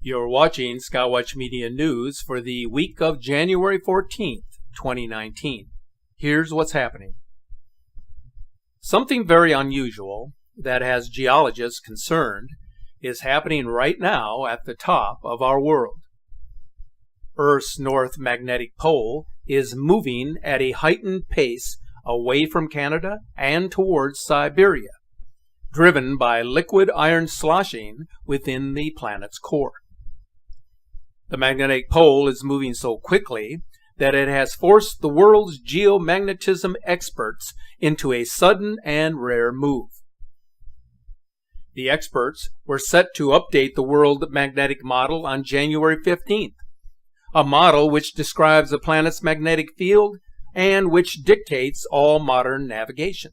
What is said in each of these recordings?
You're watching Skywatch Media News for the week of January 14th, 2019. Here's what's happening. Something very unusual that has geologists concerned is happening right now at the top of our world. Earth's north magnetic pole is moving at a heightened pace away from Canada and towards Siberia, driven by liquid iron sloshing within the planet's core. The magnetic pole is moving so quickly that it has forced the world's geomagnetism experts into a sudden and rare move. The experts were set to update the world magnetic model on January 15th, a model which describes the planet's magnetic field and which dictates all modern navigation.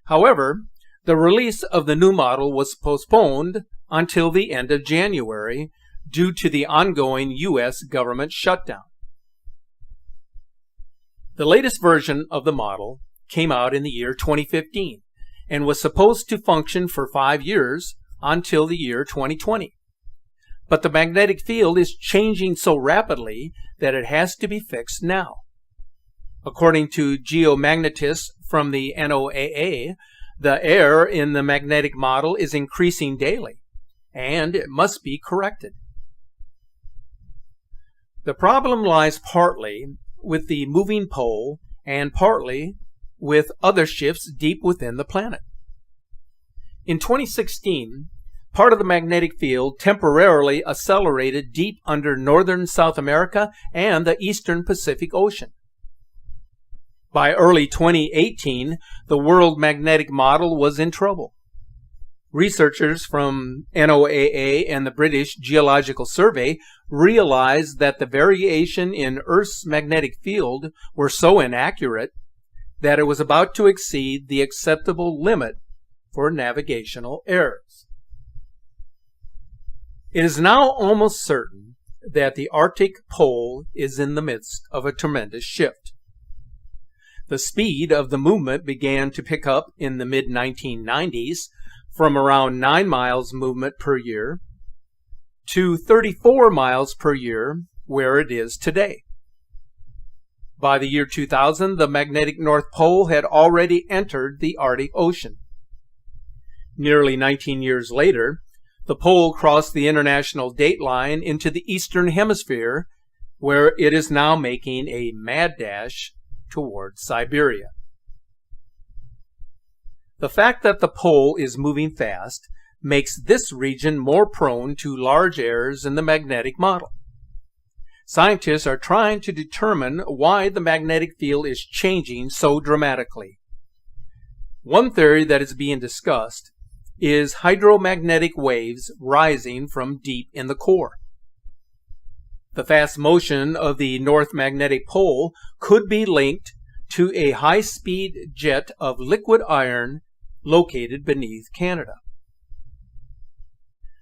However, the release of the new model was postponed until the end of January due to the ongoing U.S. government shutdown. The latest version of the model came out in the year 2015 and was supposed to function for 5 years until the year 2020. But the magnetic field is changing so rapidly that it has to be fixed now. According to geomagnetists from the NOAA, the error in the magnetic model is increasing daily, and it must be corrected. The problem lies partly with the moving pole and partly with other shifts deep within the planet. In 2016, part of the magnetic field temporarily accelerated deep under northern South America and the eastern Pacific Ocean. By early 2018, the world magnetic model was in trouble. Researchers from NOAA and the British Geological Survey realized that the variation in Earth's magnetic field were so inaccurate that it was about to exceed the acceptable limit for navigational errors. It is now almost certain that the Arctic pole is in the midst of a tremendous shift. The speed of the movement began to pick up in the mid-1990s from around 9 miles movement per year to 34 miles per year, where it is today. By the year 2000, the magnetic North Pole had already entered the Arctic Ocean. Nearly 19 years later, the pole crossed the international date line into the Eastern Hemisphere, where it is now making a mad dash towards Siberia. The fact that the pole is moving fast makes this region more prone to large errors in the magnetic model. Scientists are trying to determine why the magnetic field is changing so dramatically. One theory that is being discussed is hydromagnetic waves rising from deep in the core. The fast motion of the North Magnetic Pole could be linked to a high-speed jet of liquid iron located beneath Canada.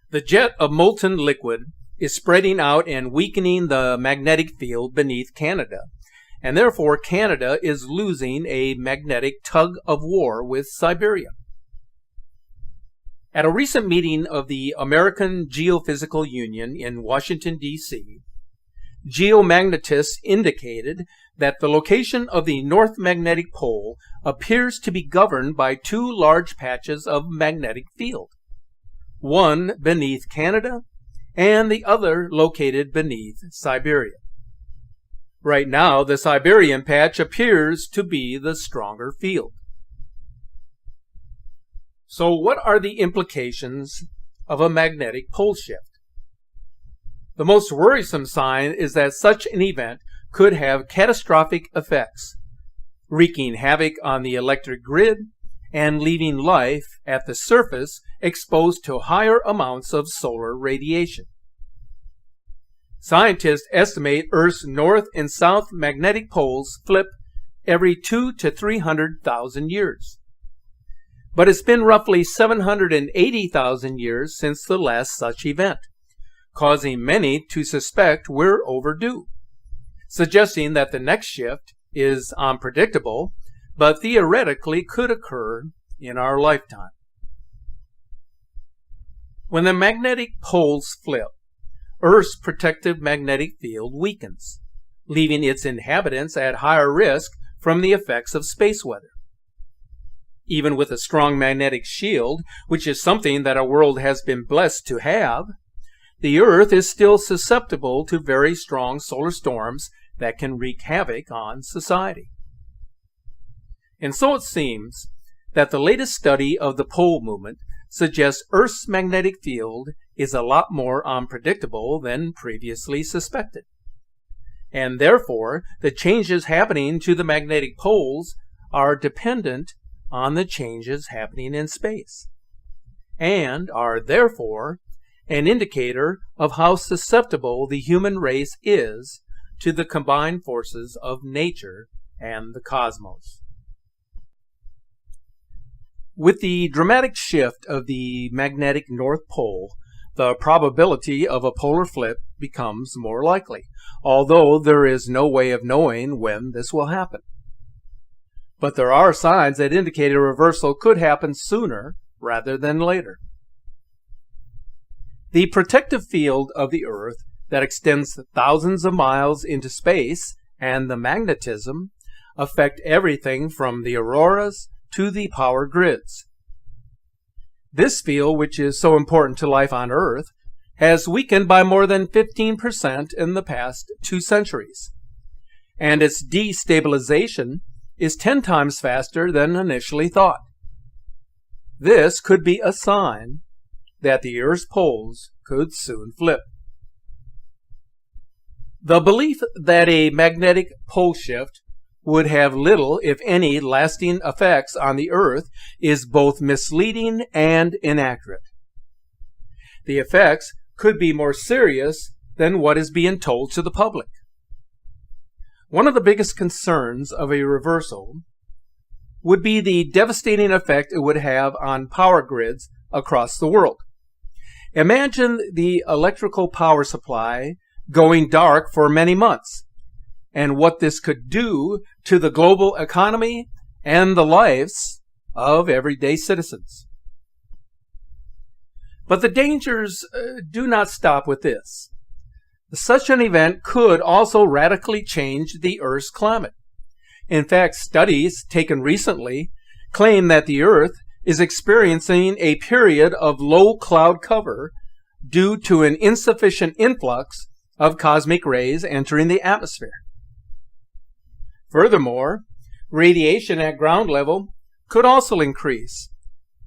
The jet of molten liquid is spreading out and weakening the magnetic field beneath Canada, and therefore Canada is losing a magnetic tug-of-war with Siberia. At a recent meeting of the American Geophysical Union in Washington, D.C., geomagnetists indicated that the location of the North Magnetic Pole appears to be governed by 2 large patches of magnetic field, one beneath Canada and the other located beneath Siberia. Right now, the Siberian patch appears to be the stronger field. So what are the implications of a magnetic pole shift? The most worrisome sign is that such an event could have catastrophic effects, wreaking havoc on the electric grid and leaving life at the surface exposed to higher amounts of solar radiation. Scientists estimate Earth's north and south magnetic poles flip every 200,000 to 300,000 years. But it's been roughly 780,000 years since the last such event, causing many to suspect we're overdue, suggesting that the next shift is unpredictable, but theoretically could occur in our lifetime. When the magnetic poles flip, Earth's protective magnetic field weakens, leaving its inhabitants at higher risk from the effects of space weather. Even with a strong magnetic shield, which is something that our world has been blessed to have, the Earth is still susceptible to very strong solar storms that can wreak havoc on society. And so it seems that the latest study of the pole movement suggests Earth's magnetic field is a lot more unpredictable than previously suspected. And therefore, the changes happening to the magnetic poles are dependent on the changes happening in space, and are therefore an indicator of how susceptible the human race is to the combined forces of nature and the cosmos. With the dramatic shift of the magnetic North Pole, the probability of a polar flip becomes more likely, although there is no way of knowing when this will happen. But there are signs that indicate a reversal could happen sooner rather than later. The protective field of the Earth that extends thousands of miles into space and the magnetism affect everything from the auroras to the power grids. This field, which is so important to life on Earth, has weakened by more than 15% in the past 2 centuries, and its destabilization is 10 times faster than initially thought. This could be a sign that the Earth's poles could soon flip. The belief that a magnetic pole shift would have little, if any, lasting effects on the Earth is both misleading and inaccurate. The effects could be more serious than what is being told to the public. One of the biggest concerns of a reversal would be the devastating effect it would have on power grids across the world. Imagine the electrical power supply going dark for many months, and what this could do to the global economy and the lives of everyday citizens. But the dangers do not stop with this. Such an event could also radically change the Earth's climate. In fact, studies taken recently claim that the Earth is experiencing a period of low cloud cover due to an insufficient influx of cosmic rays entering the atmosphere. Furthermore, radiation at ground level could also increase,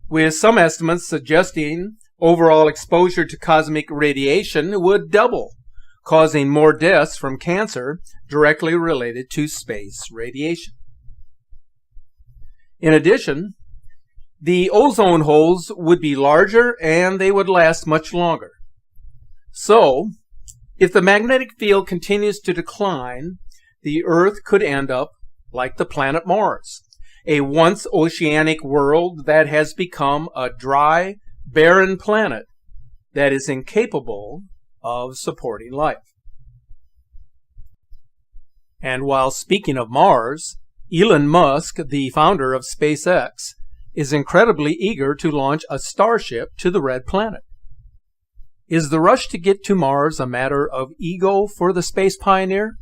with some estimates suggesting overall exposure to cosmic radiation would double, causing more deaths from cancer directly related to space radiation. In addition, the ozone holes would be larger and they would last much longer. So, if the magnetic field continues to decline, the Earth could end up like the planet Mars, a once oceanic world that has become a dry, barren planet that is incapable of supporting life. And while speaking of Mars, Elon Musk, the founder of SpaceX, is incredibly eager to launch a starship to the red planet. Is the rush to get to Mars a matter of ego for the space pioneer,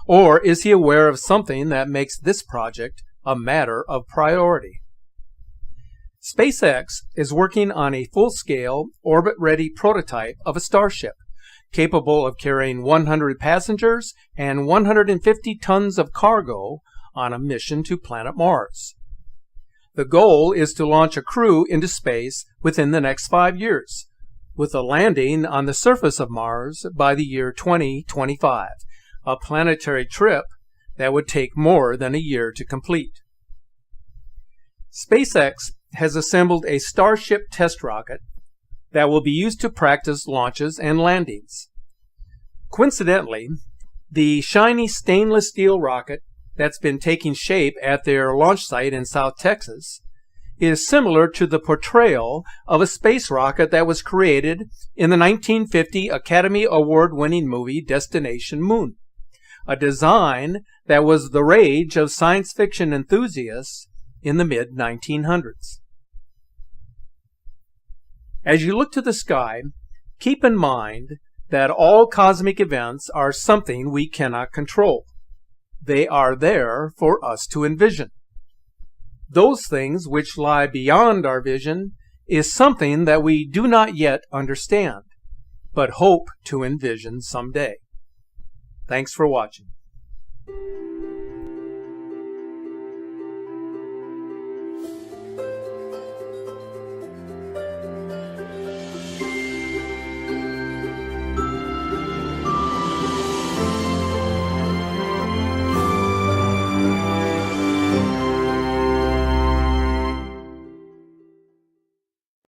or is he aware of something that makes this project a matter of priority? SpaceX is working on a full-scale, orbit-ready prototype of a starship, capable of carrying 100 passengers and 150 tons of cargo on a mission to planet Mars. The goal is to launch a crew into space within the next 5 years, with a landing on the surface of Mars by the year 2025, a planetary trip that would take more than a year to complete. SpaceX has assembled a Starship test rocket that will be used to practice launches and landings. Coincidentally, the shiny stainless steel rocket that's been taking shape at their launch site in South Texas is similar to the portrayal of a space rocket that was created in the 1950 Academy Award-winning movie Destination Moon, a design that was the rage of science fiction enthusiasts in the mid-1900s. As you look to the sky, keep in mind that all cosmic events are something we cannot control. They are there for us to envision. Those things which lie beyond our vision is something that we do not yet understand, but hope to envision someday. Thanks for watching.